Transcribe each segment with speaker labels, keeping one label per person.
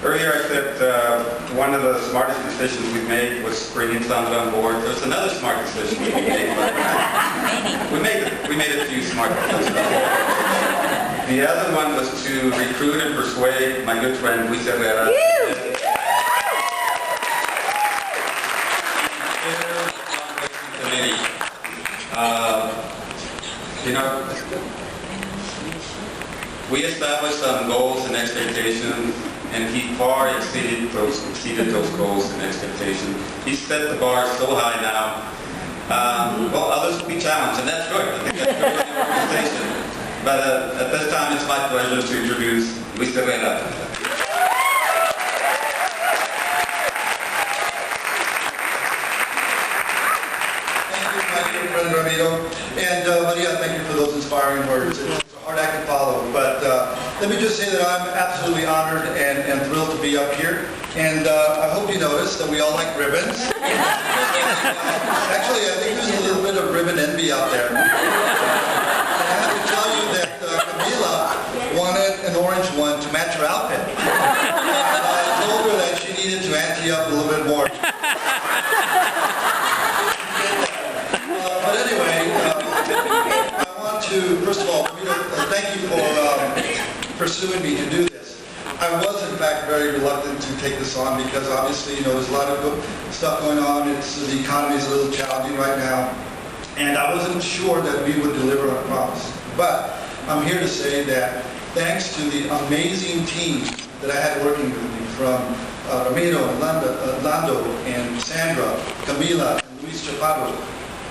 Speaker 1: Earlier I said one of the smartest decisions we've made was bringing Sandra on board. There's another smart decision we made. We made a few smart decisions. The other one was to recruit and persuade my good friend Luis Herrera. You know, we established some goals and expectations, and he far exceeded those goals and expectations. He set the bar so high now. Well, others will be challenged, and that's good. I think that's good for the organization. But at this time, it's my pleasure to introduce Luis Herrera.
Speaker 2: Friend Ramiro, and Maria, thank you for those inspiring words. It's a hard act to follow, but let me just say that I'm absolutely honored and thrilled to be up here, and I hope you noticed that we all like ribbons. Actually, I think there's a little bit of ribbon envy out there. I have to tell you that Camila wanted an orange one to match her outfit. I told her that she needed to ante up a little bit more. But anyway, I want to, first of all, thank you for pursuing me to do this. I was, in fact, very reluctant to take this on because obviously, you know, there's a lot of stuff going on. The economy is a little challenging right now. And I wasn't sure that we would deliver on a promise. But I'm here to say that thanks to the amazing team that I had working with me, from Ramiro, Lando, and Sandra, Camila, and Luis Chaparro,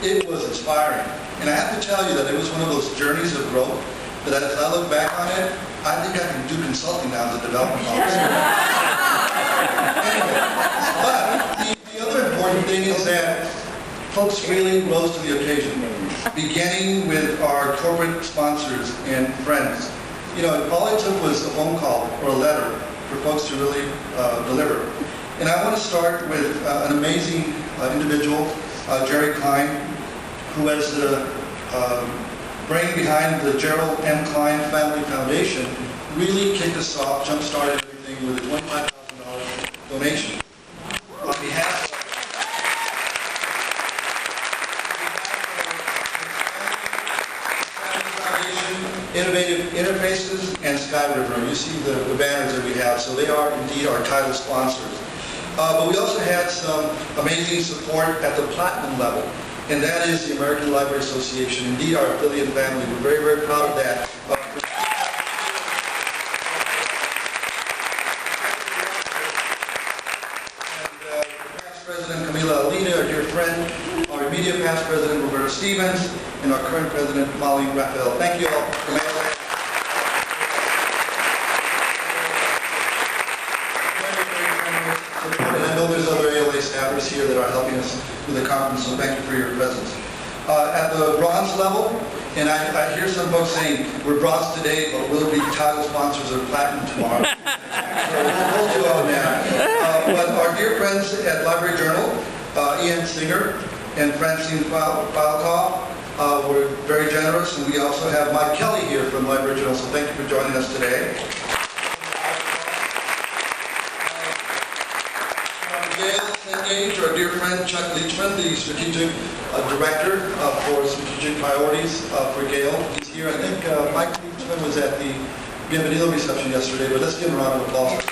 Speaker 2: it was inspiring. And I have to tell you that it was one of those journeys of growth that as I look back on it, I think I can do consulting now as a development officer. Anyway, but the other important thing is that folks really rose to the occasion, beginning with our corporate sponsors and friends. You know, all it took was a phone call or a letter for folks to really deliver. And I want to start with an amazing individual, Jerry Klein, who has the brain behind the Gerald M. Klein Family Foundation, really kicked us off, jump-started everything with a $25,000 donation. On behalf of Innovative Interfaces and Sky River. You see the banners that we have, so they are indeed our title sponsors. But we also had some amazing support at the platinum level, and that is the American Library Association, indeed our affiliate family. We're very, very proud of that. And past President Camila Alina, our dear friend, our immediate past President Roberto Stevens, and our current President Molly Raphael. Thank you all. Staffers here that are helping us with the conference, so thank you for your presence. At the bronze level, and I hear some folks saying, we're bronze today, but we'll be title sponsors of platinum tomorrow. So we'll hold you on that. But our dear friends at Library Journal, Ian Singer and Francine Falcoff, were very generous, and we also have Mike Kelly here from Library Journal, so thank you for joining us today. Our dear friend Chuck Leachman, the Strategic Director for Strategic Priorities for Gale. He's here. I think Mike Leachman was at the Bienvenido reception yesterday, but let's give him a round of applause. Also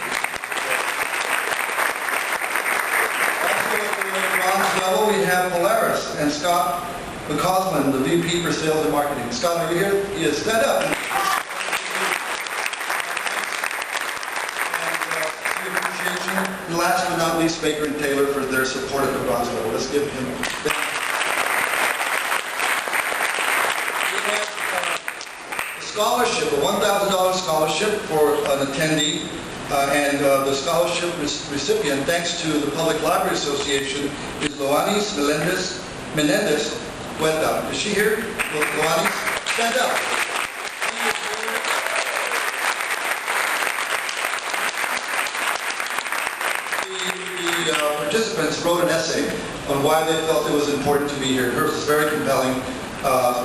Speaker 2: at the bronze level, we have Polaris and Scott McCausland, the VP for Sales and Marketing. Scott, are you here? He is. Stand up. And last but not least, Baker and Taylor for their support at the bronze level. Let's give him. We have a scholarship, a $1,000 scholarship for an attendee, and the scholarship recipient, thanks to the Public Library Association, is Loanis Menendez Huerta. Is she here? Loanis, stand up. Participants wrote an essay on why they felt it was important to be here. Hers is very compelling,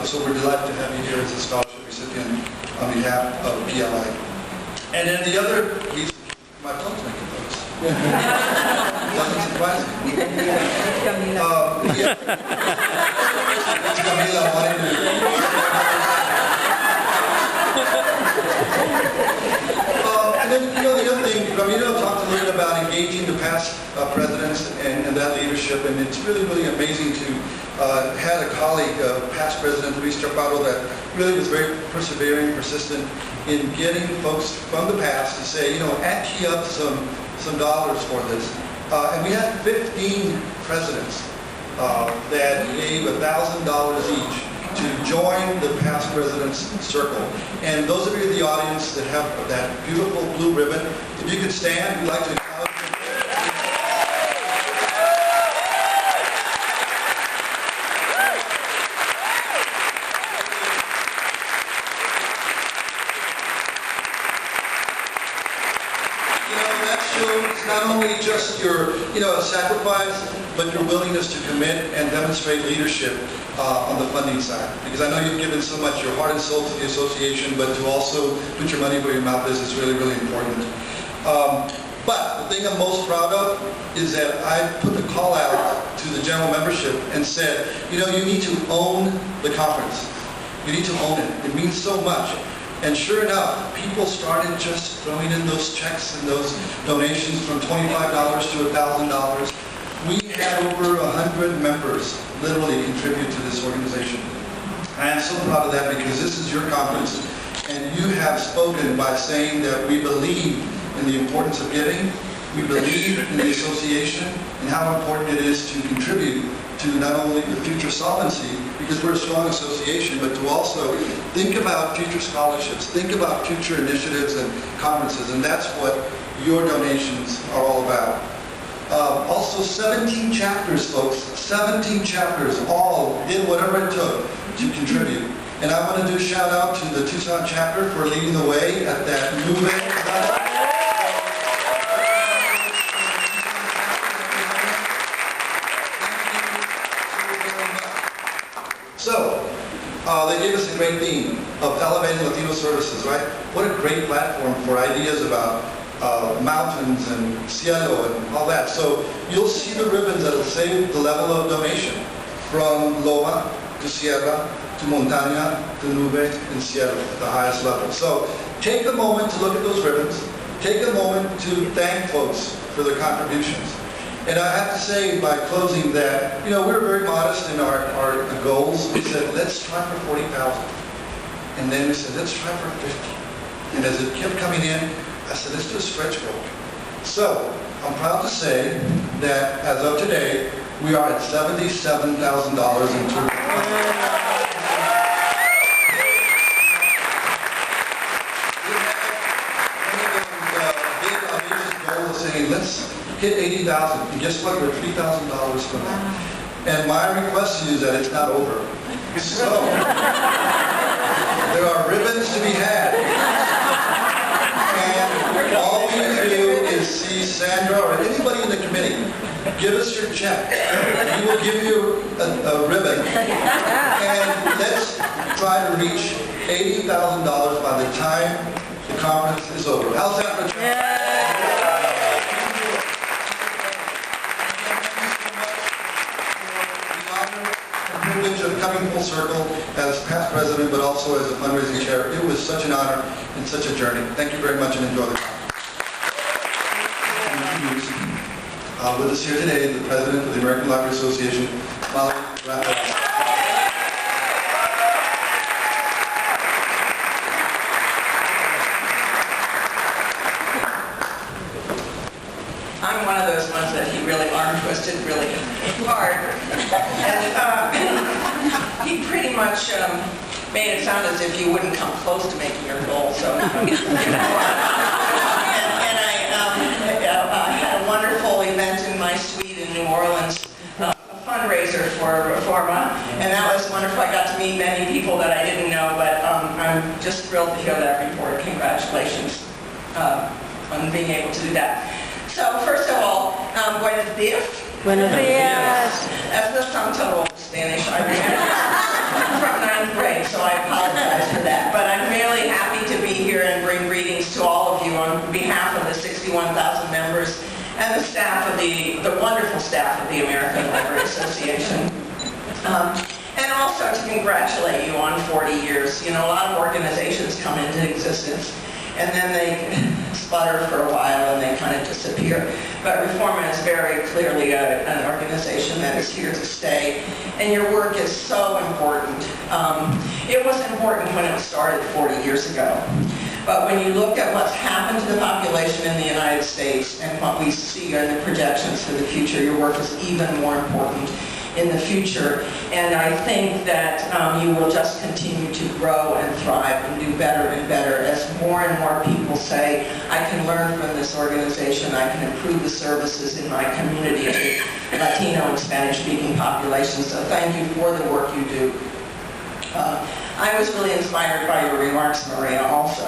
Speaker 2: so we're delighted to have you here as a scholarship recipient on behalf of PLI. And then the other, my phone's making noise. Doesn't surprise me. Yeah. It's Camila wanting to... And then, the other thing, Ramiro talked a little bit about engaging the past presidents and that leadership, and it's really, really amazing to had a colleague, past president Luis Chaparro, that really was very persevering, persistent in getting folks from the past to say, ante up some dollars for this. And we had 15 presidents that gave $1,000 each to join the past president's circle. And those of you in the audience that have that beautiful blue ribbon, if you could stand, we'd like to acknowledge them. That shows not only just your, sacrifice, but your willingness to commit and demonstrate leadership on the funding side. Because I know you've given so much, your heart and soul to the association, but to also put your money where your mouth is really, really important. But the thing I'm most proud of is that I put the call out to the general membership and said, you need to own the conference. You need to own it. It means so much. And sure enough, people started just throwing in those checks and those donations from $25 to $1,000. We had over 100 members literally contribute to this organization. I am so proud of that because this is your conference, and you have spoken by saying that we believe in the importance of giving, we believe in the association, and how important it is to contribute to not only the future solvency, because we're a strong association, but to also think about future scholarships, think about future initiatives and conferences, and that's what your donations are all about. Also 17 chapters, folks, 17 chapters all did whatever it took to contribute. And I want to do a shout out to the Tucson chapter for leading the way at that movement. So, they gave us a great theme of elevating Latino services, right? What a great platform for ideas about mountains and cielo and all that. So you'll see the ribbons that will say the level of donation from Loma to Sierra to Montaña to Nube and Cielo at the highest level. So take a moment to look at those ribbons. Take a moment to thank folks for their contributions. And I have to say by closing that, we were very modest in our goals. We said, let's try for 40,000. And then we said, let's try for 50. And as it kept coming in, I said, let's do a stretch goal. So I'm proud to say that as of today, we are at $77,000 in total. Saying, let's hit 80,000, and guess what? We're $3,000 from that. And my request to you is that it's not over. So there are ribbons to be had, and all we do is see Sandra or anybody in the committee give us your check. We will give you a ribbon, and let's try to reach $80,000 by the time the conference is over. How's that for a check? Of coming full circle as past president, but also as a fundraising chair. It was such an honor and such a journey. Thank you very much and enjoy the conference. With us here today, the president of the American Library Association, Molly Raphael.
Speaker 3: I'm one of those ones that he really arm-twisted really hard. And he pretty much made it sound as if you wouldn't come close to making your goal. So, and I had a wonderful event in my suite in New Orleans, a fundraiser for Reforma, and that was wonderful. I got to meet many people that I didn't know, but I'm just thrilled to hear that report. Congratulations on being able to do that. So first of all, buenos días.
Speaker 4: Buenos días.
Speaker 3: That's not sound total Spanish. I remember from 9th grade, so I apologize for that. But I'm really happy to be here and bring greetings to all of you on behalf of the 61,000 members and the staff of the wonderful staff of the American Library Association. And also to congratulate you on 40 years. You know, a lot of organizations come into existence and then they sputter for a while and they kind of disappear. But Reforma is very clearly an organization that is here to stay, and your work is so important. It was important when it was started 40 years ago. But when you look at what's happened to the population in the United States and what we see in the projections for the future, your work is even more important in the future. And I think that you will just continue to grow and thrive and do better and better as more and more people say, I can learn from this organization, I can improve the services in my community to Latino and Spanish-speaking populations. So thank you for the work you do. I was really inspired by your remarks, Maria, also.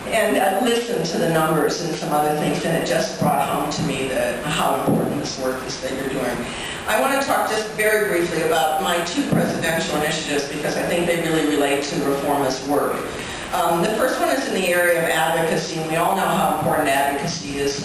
Speaker 3: And I listened to the numbers and some other things, and it just brought home to me how important this work is that you're doing. I want to talk just very briefly about my two presidential initiatives because I think they really relate to Reforma's work. The first one is in the area of advocacy, and we all know how important advocacy is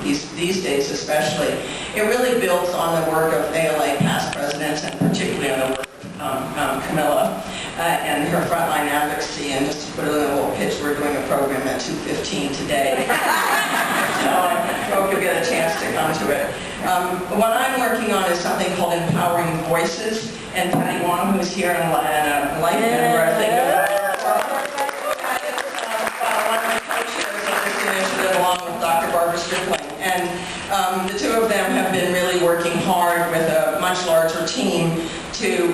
Speaker 3: these days especially. It really builds on the work of ALA past presidents, and particularly on the work of Camilla and her frontline advocacy. And just to put it in a little pitch, we're doing a program at 2:15 today. So I hope you'll get a chance to come to it. What I'm working on is something called Empowering Voices, and Patty Wong, who's here and a life member, I think, one of the co-chairs of this initiative along with Dr. Barbara Strickling. And the two of them have been really working hard with a much larger team to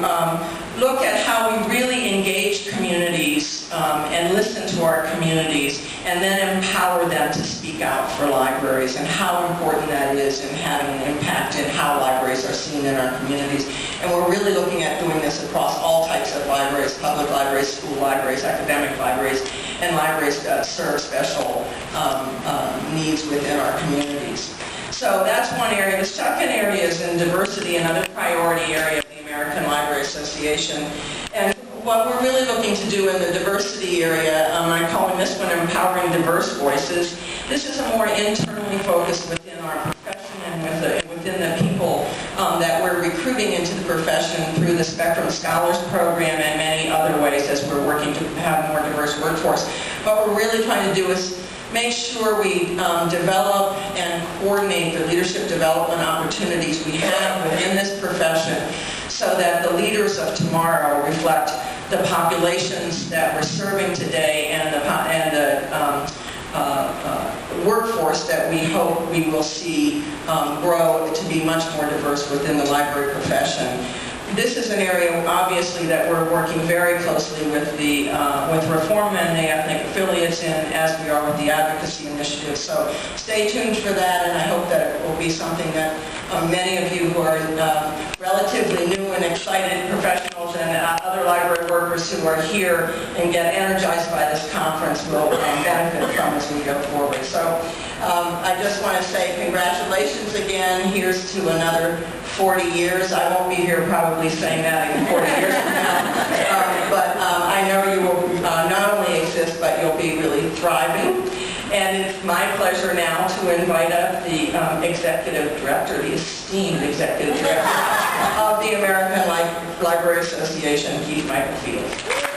Speaker 3: look at how we really engage communities and listen to our communities and then empower them to speak out for libraries and how important that is in having an impact in how libraries are seen in our communities. And we're really looking at doing this across all types of libraries, public libraries, school libraries, academic libraries, and libraries that serve special needs within our communities. So that's one area. The second area is in diversity, another priority area of the American Library Association. And what we're really looking to do in the diversity area, I'm calling this one Empowering Diverse Voices. This is a more internally focused within our profession and within the people that we're recruiting into the profession through the Spectrum Scholars Program and many other ways as we're working to have a more diverse workforce. What we're really trying to do is make sure we develop and coordinate the leadership development opportunities we have within this profession so that the leaders of tomorrow reflect the populations that we're serving today and the workforce that we hope we will see grow to be much more diverse within the library profession. This is an area, obviously, that we're working very closely with Reforma and the ethnic affiliates in, as we are with the advocacy initiative. So stay tuned for that, and I hope that it will be something that many of you who are relatively new and excited professionals and other library workers who are here and get energized by this conference will benefit from as we go forward. So I just want to say congratulations again. Here's to another 40 years. I won't be here probably saying that in 40 years from now. But I know you will not only exist, but you'll be really thriving. And it's my pleasure now to invite up the executive director, the esteemed executive director of the American Library Association, Keith Michael Field.